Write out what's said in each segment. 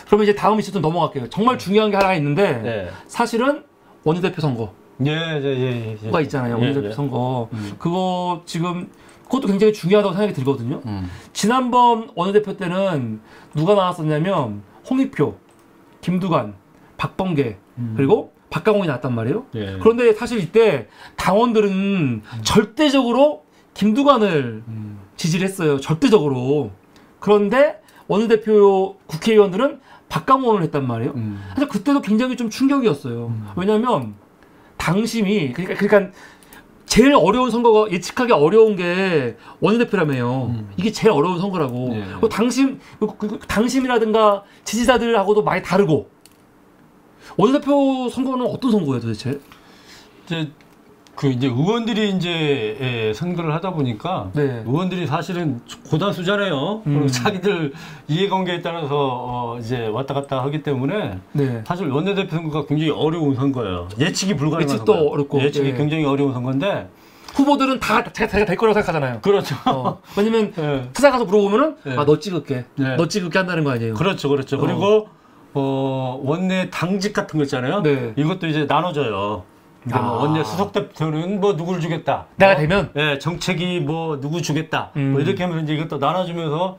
그러면 이제 다음 이슈 좀 넘어갈게요. 정말 중요한 게 하나 있는데 네. 사실은 원내대표 선거가 예. 있잖아요. 원내대표 선거. 그거 지금 그것도 굉장히 중요하다고 생각이 들거든요. 지난번 원내대표 때는 누가 나왔었냐면 홍익표, 김두관, 박범계 그리고 박강원이 나왔단 말이에요. 예. 그런데 사실 이때 당원들은 절대적으로 김두관을 지지를 했어요. 절대적으로. 그런데 원내대표 국회의원들은 박강원을 했단 말이에요. 그래서 그때도 굉장히 좀 충격이었어요. 왜냐하면 당심이 그러니까 제일 어려운 선거가 예측하기 어려운 게 원내대표라며요. 이게 제일 어려운 선거라고. 예. 당심이라든가 지지자들하고도 많이 다르고. 원내대표 선거는 어떤 선거예요, 도대체? 이제 의원들이 이제 선거를 하다 보니까 네. 의원들이 사실은 고단수잖아요. 그리고 자기들 이해관계에 따라서 이제 왔다 갔다 하기 때문에 네. 사실 원내대표 선거가 굉장히 어려운 선거예요. 예측이 불가능한 예측도 선거예요. 어렵고 예측이 예. 굉장히 어려운 선거인데 후보들은 다 자기가 될 거라고 생각하잖아요. 그렇죠. 왜냐면 예. 찾아가서 물어보면은 예. 너 찍을게. 네. 너 찍을게 한다는 거 아니에요. 그렇죠. 그리고 원내 당직 같은 거 있잖아요. 네. 이것도 이제 나눠져요. 그러니까 뭐 원내 수석 대표는 뭐 누구를 주겠다. 내가 되면? 예, 정책이 뭐 누구 주겠다. 뭐 이렇게 하면서 이제 이것도 나눠주면서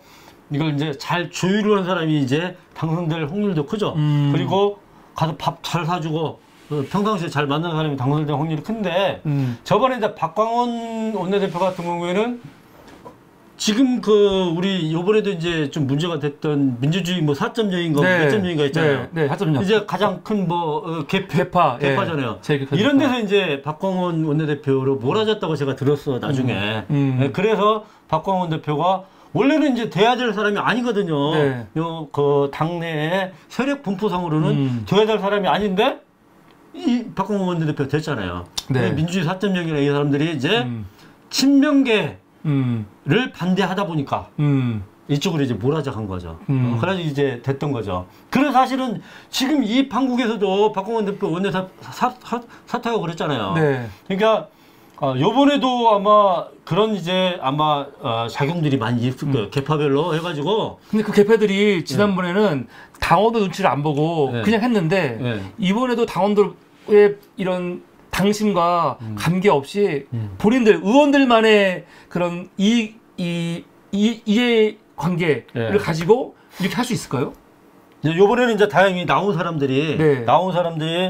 이걸 이제 잘 조율을 한 사람이 이제 당선될 확률도 크죠. 그리고 가서 밥 잘 사주고 평상시에 잘 만나는 사람이 당선될 확률이 큰데 저번에 이제 박광원 원내대표 같은 경우에는 지금 우리 요번에도 이제 좀 문제가 됐던 민주주의 뭐 4.0인가 몇 점인가 있잖아요. 네, 4.0. 이제 가장 큰 개파잖아요. 예. 이런 데서 이제 박광원 원내대표로 몰아졌다고 제가 들었어, 나중에. 네, 그래서 박광원 대표가 원래는 이제 돼야 될 사람이 아니거든요. 네. 그 당내의 세력 분포상으로는 돼야 될 사람이 아닌데 이 박광원 원내대표 됐잖아요. 네. 민주주의 4.0이라 이 사람들이 이제 친명계 를 반대하다 보니까 이쪽으로 이제 몰아져간 거죠. 그래가지고 이제 됐던 거죠. 그래서 사실은 지금 이 판국에서도 박광원 대표 원내 사퇴하고 그랬잖아요. 네. 그러니까 요번에도 아마 그런 이제 아마 작용들이 많이 있을 거예요. 개파별로 해가지고. 근데 그 개파들이 지난번에는 당원들 눈치를 안 보고 그냥 했는데 이번에도 당원들의 이런 당심과 관계없이 본인들 의원들만의 그런 이해 관계를 가지고 이렇게 할 수 있을까요? 이번에는 이제 다행히 나온 사람들이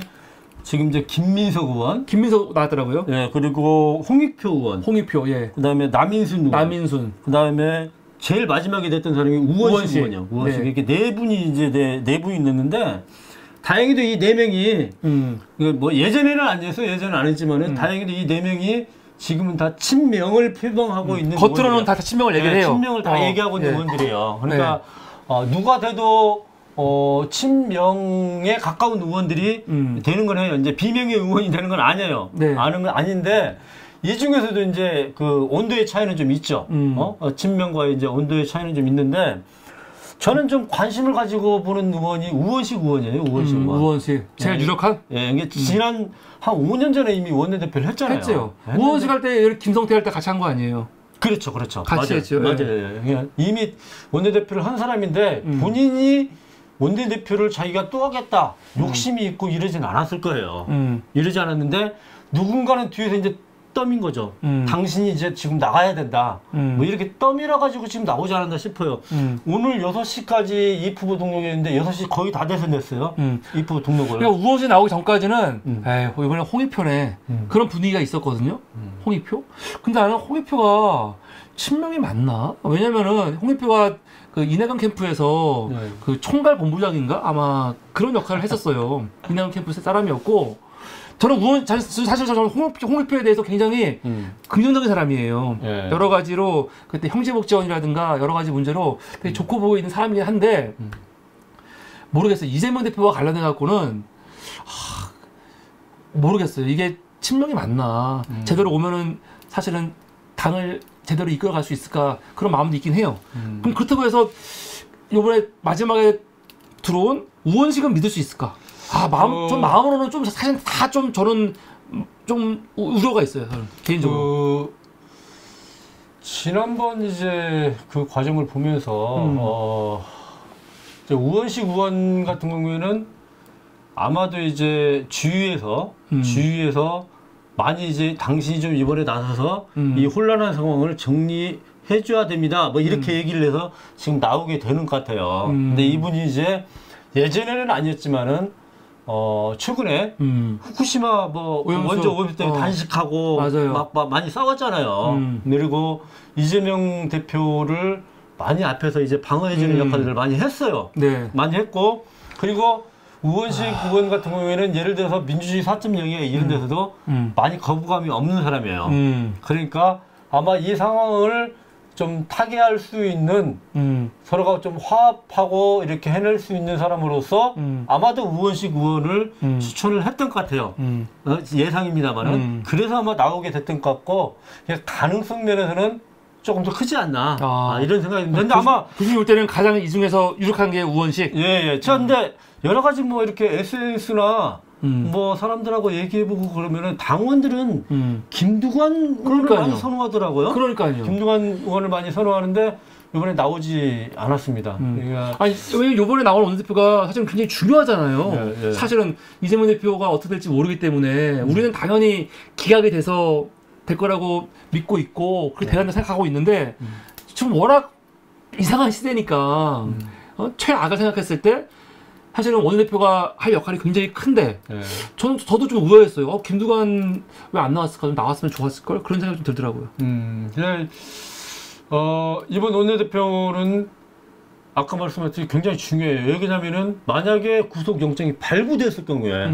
지금 이제 김민석 의원, 김민석 나왔더라고요. 예, 그리고 홍익표 의원, 예. 그다음에 남인순 의원, 그다음에 제일 마지막에 됐던 사람이 우원식 의원이요. 우원식. 네. 이렇게 네 분이 이제 네 분이 있는데. 다행히도 이 네 명이 뭐 예전에는 안 했어요. 예전에는 안 했지만은 다행히도 이 네 명이 지금은 다 친명을 표방하고 있는 겉으로는 다 친명을 얘기해요. 친명을 다 얘기하고 있는 의원들이에요. 그러니까 누가 돼도 친명에 가까운 의원들이 되는 건 해요. 이제 비명의 의원이 되는 건 아니에요. 아는 건 아닌데 이 중에서도 이제 그 온도의 차이는 좀 있죠. 친명과의 이제 온도의 차이는 좀 있는데. 저는 좀 관심을 가지고 보는 의원이 우원식 의원이에요. 우원식 의원. 우원식. 제일 유력한? 예, 이게 지난 한 5년 전에 이미 원내대표를 했잖아요. 했죠. 우원식 할 때 김성태 할 때 같이 한 거 아니에요? 그렇죠. 같이 맞아요. 했죠. 맞아요. 이미 원내대표를 한 사람인데 본인이 원내대표를 자기가 또 하겠다 욕심이 있고 이러진 않았을 거예요. 이러지 않았는데 누군가는 뒤에서 이제 떠민 거죠. 당신이 이제 지금 나가야 된다. 뭐 이렇게 떠밀어 가지고 지금 나오지 않았나 싶어요. 오늘 6시까지 입후보 등록했는데 6시 거의 다 돼서 냈어요. 입후보 등록을. 그러니까 우원식 나오기 전까지는 이번에 홍익표네. 그런 분위기가 있었거든요. 홍익표? 근데 나는 홍익표가 친명이 맞나? 왜냐면은 홍익표가 그 이내강 캠프에서 그 총괄 본부장인가? 아마 그런 역할을 했었어요. 이내강 캠프의 사람이었고 저는 사실 저는 홍익표에 대해서 굉장히 긍정적인 사람이에요. 여러 가지로 그때 형제복지원이라든가 여러 가지 문제로 되게 좋고 보이는 사람이긴 한데 모르겠어요. 이재명 대표와 관련해 갖고는 모르겠어요. 이게 친명이 맞나? 제대로 오면은 사실은 당을 제대로 이끌어갈 수 있을까 그런 마음도 있긴 해요. 그럼 그렇다고 해서 이번에 마지막에 들어온 우원식은 믿을 수 있을까? 전 마음으로는 좀 사실 다 좀 저는 좀 우려가 있어요. 저는 개인적으로. 지난번 이제 그 과정을 보면서 우원식 의원 같은 경우에는 아마도 이제 주위에서 많이 이제 당신이 좀 이번에 나서서 이 혼란한 상황을 정리해줘야 됩니다. 뭐 이렇게 얘기를 해서 지금 나오게 되는 것 같아요. 근데 이분이 이제 예전에는 아니었지만은 최근에 후쿠시마 뭐 원전 오염수 때문에 단식하고 막 많이 싸웠잖아요. 그리고 이재명 대표를 많이 앞에서 이제 방어해주는 역할들을 많이 했어요. 네. 많이 했고, 그리고 우원식 의원 같은 경우에는 예를 들어서 민주주의 4.0에 이런 데서도 많이 거부감이 없는 사람이에요. 그러니까 아마 이 상황을 좀 타개할 수 있는 서로가 좀 화합하고 이렇게 해낼 수 있는 사람으로서 아마도 우원식 의원을 추천을 했던 것 같아요. 예상입니다만은 그래서 아마 나오게 됐던 것 같고, 가능성 면에서는 조금 더 크지 않나 이런 생각이 드는데 아마 교수님 볼 때는 가장 이 중에서 유력한 게 우원식. 예. 근데 여러 가지 뭐 이렇게 SNS나 뭐 사람들하고 얘기해보고 그러면은 당원들은 김두관 의원을 많이 선호하더라고요. 그러니까요. 김두관 의원을 많이 선호하는데 이번에 나오지 않았습니다. 그러니까 아니 왜냐면 이번에 나온 원내대표가 사실은 굉장히 중요하잖아요. 예. 사실은 이재명 대표가 어떻게 될지 모르기 때문에 우리는 당연히 기각이 돼서 될 거라고 믿고 있고 그렇게 대단히 생각하고 있는데 지금 워낙 이상한 시대니까 최악을 생각했을 때 사실은 원내대표가 할 역할이 굉장히 큰데 저도 좀 의아했어요. 김두관 왜 안 나왔을까? 좀 나왔으면 좋았을걸? 그런 생각이 좀 들더라고요. 이번 원내대표는 아까 말씀하셨듯이 굉장히 중요해요. 왜냐면은 만약에 구속영장이 발부됐을 경우에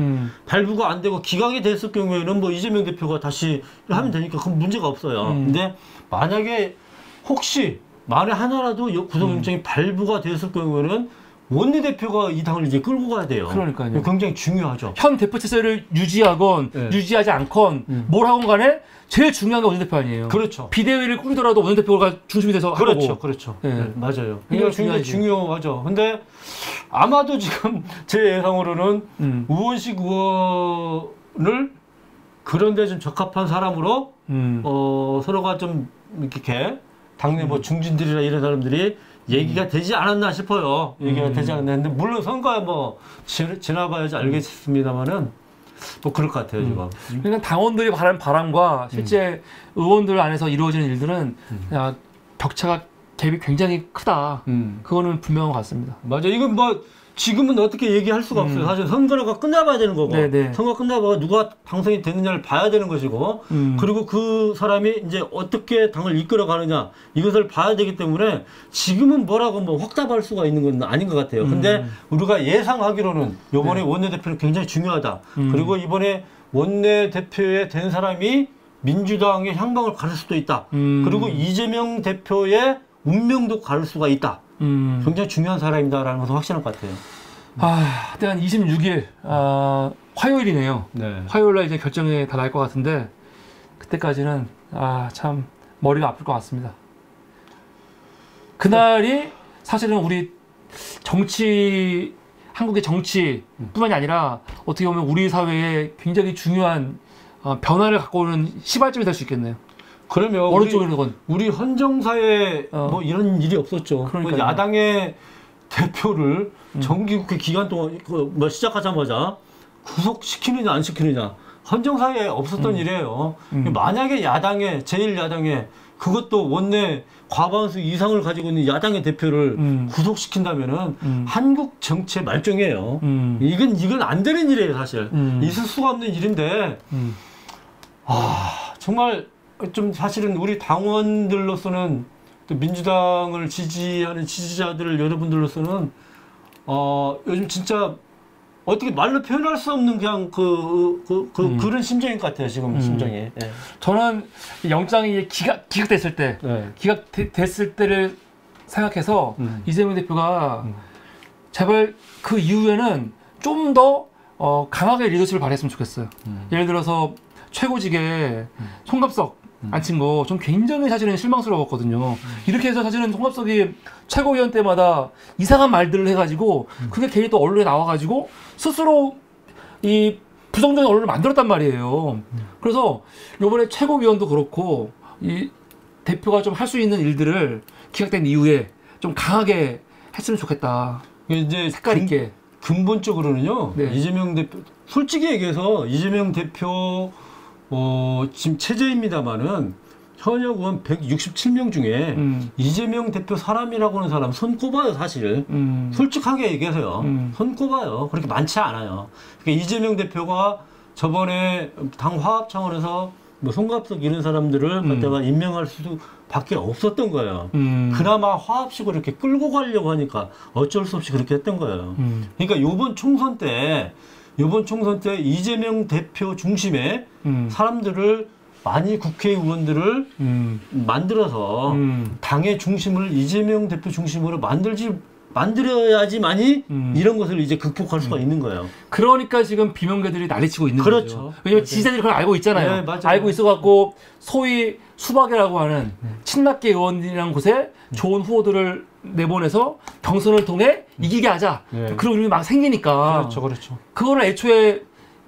발부가 안 되고 기각이 됐을 경우에는 뭐 이재명 대표가 다시 하면 되니까 그건 문제가 없어요. 근데 만약에 혹시 만에 하나라도 구속영장이 발부가 됐을 경우에는 원내대표가 이 당을 이제 끌고 가야 돼요. 그러니까요. 굉장히 중요하죠. 현 대표 체제를 유지하건 유지하지 않건 뭘 하건 간에 제일 중요한 게 원내대표 아니에요. 그렇죠. 비대위를 꾸리더라도 원내대표가 중심이 돼서 하고. 그렇죠. 네. 맞아요. 굉장히 중요하죠. 근데 아마도 지금 제 예상으로는 우원식 의원을 그런데 좀 적합한 사람으로 서로가 좀 이렇게 당내 뭐 중진들이나 이런 사람들이 얘기가 되지 않았나 싶어요. 얘기가 되지 않았는데 물론 선거에 뭐 지나봐야지 알겠습니다만은 뭐 그럴 것 같아요 지금. 그러니까 당원들이 바라는 바람과 실제 의원들 안에서 이루어지는 일들은 격차가 갭이 굉장히 크다. 그거는 분명한 것 같습니다. 맞아. 이건 뭐 지금은 어떻게 얘기할 수가 없어요. 사실 선거가 끝나봐야 되는 거고, 선거 끝나봐 누가 당선이 되느냐를 봐야 되는 것이고, 그리고 그 사람이 이제 어떻게 당을 이끌어 가느냐 이것을 봐야 되기 때문에 지금은 뭐라고 뭐 확답할 수가 있는 건 아닌 것 같아요. 근데 우리가 예상하기로는 이번에 원내대표는 굉장히 중요하다. 그리고 이번에 원내대표에 된 사람이 민주당의 향방을 가를 수도 있다. 그리고 이재명 대표의 운명도 가를 수가 있다. 굉장히 중요한 사람이다라는 것은 확실한 것 같아요. 그때 한 26일, 화요일이네요. 네. 화요일날 이제 결정이 다 날 것 같은데, 그때까지는, 참, 머리가 아플 것 같습니다. 그날이 사실은 우리 한국의 정치뿐만이 아니라, 어떻게 보면 우리 사회에 굉장히 중요한 변화를 갖고 오는 시발점이 될 수 있겠네요. 그러면 어느 쪽이건 우리 헌정사에 뭐 이런 일이 없었죠. 뭐 야당의 대표를 정기국회 기간 동안 뭐 시작하자마자 구속시키느냐 안 시키느냐 헌정사에 없었던 일이에요. 만약에 야당의 제1야당의 그것도 원내 과반수 이상을 가지고 있는 야당의 대표를 구속시킨다면은 한국 정치의 말종이에요. 이건 안 되는 일이에요, 사실. 있을 수가 없는 일인데 정말 좀 사실은 우리 당원들로서는 또 민주당을 지지하는 지지자들 여러분들로서는 요즘 진짜 어떻게 말로 표현할 수 없는 그냥 그런 심정인 것 같아요 지금 심정이. 예. 저는 영장이 기각됐을 때 기각됐을 때를 생각해서 이재명 대표가 제발 그 이후에는 좀 더 강하게 리더십을 발휘했으면 좋겠어요. 예를 들어서 최고직에 송갑석 앉힌 거 좀 굉장히 사실은 실망스러웠거든요. 이렇게 해서 사실은 송갑석이 최고위원 때마다 이상한 말들을 해가지고 그게 괜히 또 언론에 나와가지고 스스로 이 부정적인 언론을 만들었단 말이에요. 그래서 요번에 최고위원도 그렇고 이 대표가 좀 할 수 있는 일들을 기각된 이후에 좀 강하게 했으면 좋겠다. 이제 색깔 있게. 근본적으로는요. 네. 이재명 대표 솔직히 얘기해서 이재명 대표 지금 체제입니다만은 현역 의원 167명 중에 이재명 대표 사람이라고 하는 사람 손 꼽아요, 사실. 솔직하게 얘기해서요. 손 꼽아요. 그렇게 많지 않아요. 그러니까 이재명 대표가 저번에 당 화합 차원에서 뭐 송갑석 이런 사람들을 갖다가 임명할 수밖에 없었던 거예요. 그나마 화합식으로 이렇게 끌고 가려고 하니까 어쩔 수 없이 그렇게 했던 거예요. 그러니까 요번 총선 때 이재명 대표 중심의 사람들을 많이 국회의원들을 만들어서 당의 중심을 이재명 대표 중심으로 만들어야지만이 이런 것을 이제 극복할 수가 있는 거예요. 그러니까 지금 비명계들이 난리치고 있는 그렇죠. 거죠. 왜냐면 지지자들이 그걸 알고 있잖아요. 네, 맞아요. 알고 있어갖고 소위 수박이라고 하는 친낙계 의원이라는 곳에 좋은 후보들을 내보내서 경선을 통해 이기게 하자. 네. 그런 의미 막 생기니까. 그렇죠. 그거를 애초에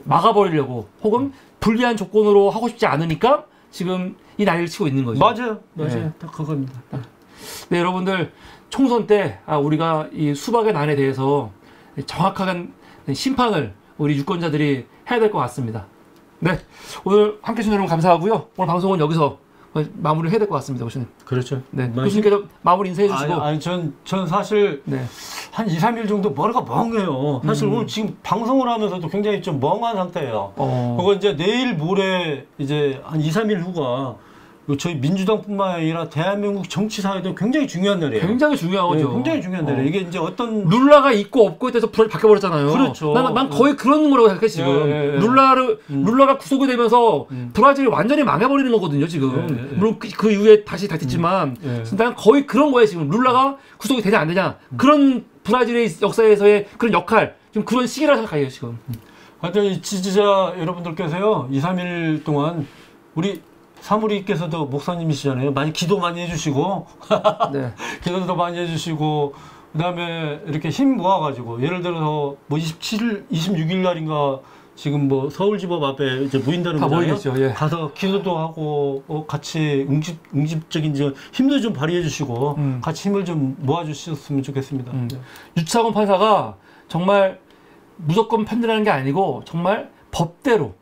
막아버리려고 혹은 불리한 조건으로 하고 싶지 않으니까 지금 이 난리를 치고 있는 거죠. 맞아요. 네. 딱 그겁니다. 네, 여러분들 총선 때 우리가 이 수박의 난에 대해서 정확한 심판을 우리 유권자들이 해야 될 것 같습니다. 네, 오늘 함께 해주신 여러분 감사하고요. 오늘 방송은 여기서 마무리를 해야 될 것 같습니다, 교수님. 그렇죠. 네, 교수님께서 마무리 인사해 주시고. 아니, 전 사실 네. 한 2, 3일 정도 머리가 멍해요. 사실 오늘 지금 방송을 하면서도 굉장히 좀 멍한 상태예요. 그거 이제 내일 모레 이제 한 2, 3일 후가 저희 민주당뿐만 아니라 대한민국 정치사에도 굉장히 중요한 날이에요. 굉장히 중요하죠. 네, 굉장히 중요한 날이에요. 이게 이제 어떤 룰라가 있고 없고에 대해서 불안이 바뀌어버렸잖아요. 그렇죠. 난 거의 그런 거라고 생각해 지금. 룰라가 구속이 되면서 브라질이 완전히 망해버리는 거거든요 지금. 물론 그 이후에 다시 됐지만 난 거의 그런 거예요 지금. 룰라가 구속이 되냐 안 되냐 그런 브라질의 역사에서의 그런 역할 지금 그런 시기라고 생각해요 지금. 하여튼 이 지지자 여러분들께서요 2, 3일 동안 우리 사무리께서도 목사님이시잖아요. 많이 기도 많이 해주시고, 네. 기도도 많이 해주시고, 그 다음에 이렇게 힘 모아가지고, 예를 들어서 뭐 26일 날인가 지금 뭐 서울지법 앞에 이제 모인다는 거잖아요. 예. 가서 기도도 하고, 같이 응집적인 힘도 좀 발휘해 주시고, 같이 힘을 좀 모아주셨으면 좋겠습니다. 유차권 판사가 정말 무조건 판단하는 게 아니고, 정말 법대로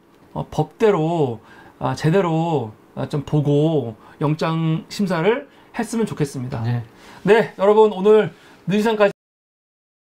제대로 좀 보고 영장 심사를 했으면 좋겠습니다. 네, 여러분 오늘 늦은 시간까지